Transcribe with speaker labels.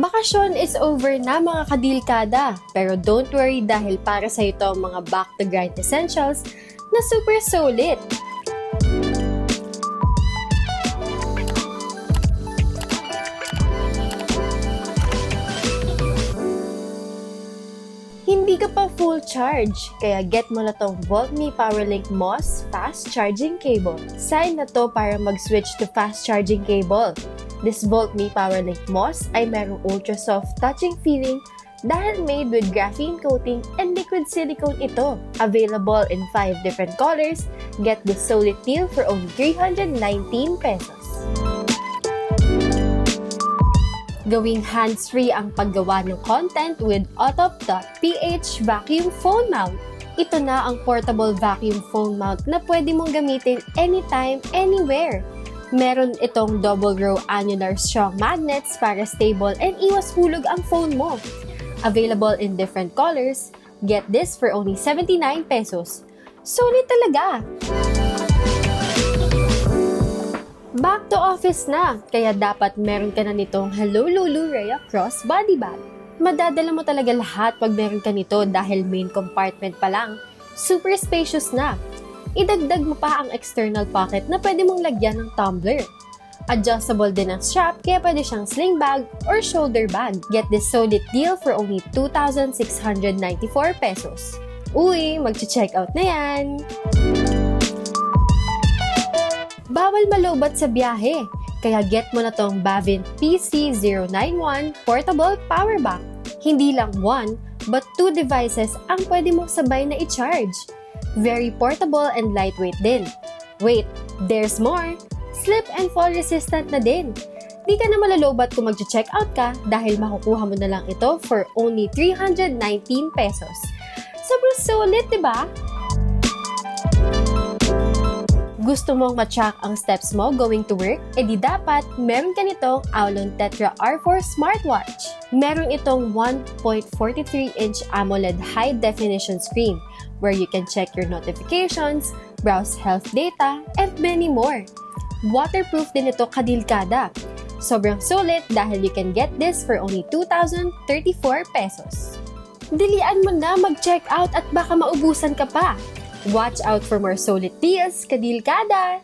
Speaker 1: Bakasyon is over na mga kadilkada, pero don't worry dahil para sa ito ang mga back-to-grind essentials na super solid. Hindi ka pa full charge, kaya get mo na tong VoltMe PowerLink MOS fast charging cable. Sign na to para mag-switch to fast charging cable. This VoltMe PowerLink MOS ay merong ultra soft touching feeling dahil made with graphene coating and liquid silicone ito. Available in 5 different colors, get this solid deal for only 319 pesos. Gawing hands-free ang paggawa ng content with Otop.ph vacuum phone mount. Ito na ang portable vacuum phone mount na pwede mong gamitin anytime, anywhere. Meron itong double row annular strong magnets para stable and iwas hulog ang phone mo. Available in different colors, get this for only 79 pesos. Solid talaga! Back to office na, kaya dapat meron ka na nitong Hello Lulu Rhea Cross Body Bag. Madadala mo talaga lahat pag meron ka nito dahil main compartment pa lang. Super spacious na. Idagdag mo pa ang external pocket na pwede mong lagyan ng tumbler. Adjustable din ang strap kaya pwede siyang sling bag or shoulder bag. Get this solid deal for only 2,694 pesos. Uy, mag-check out na yan! Bawal malobat sa biyahe, kaya get mo na tong Bavint PC091 Portable Power Bank. Hindi lang 1, but 2 devices ang pwede mong sabay na i-charge. Very portable and lightweight din. Wait, there's more! Slip and fall resistant na din. Di ka na malalobat kung mag-check out ka dahil makukuha mo na lang ito for only 319 pesos. Sobrang sulit, diba? Gusto mong ma-track ang steps mo going to work? E di dapat meron ka nitong Aulon Tetra R4 smartwatch. Meron itong 1.43-inch AMOLED high-definition screen where you can check your notifications, browse health data, and many more. Waterproof din ito kadilkada. Sobrang sulit dahil you can get this for only 2,034 pesos. Dilian mo na mag-check out at baka maubusan ka pa. Watch out for more solid deals, kadilkada!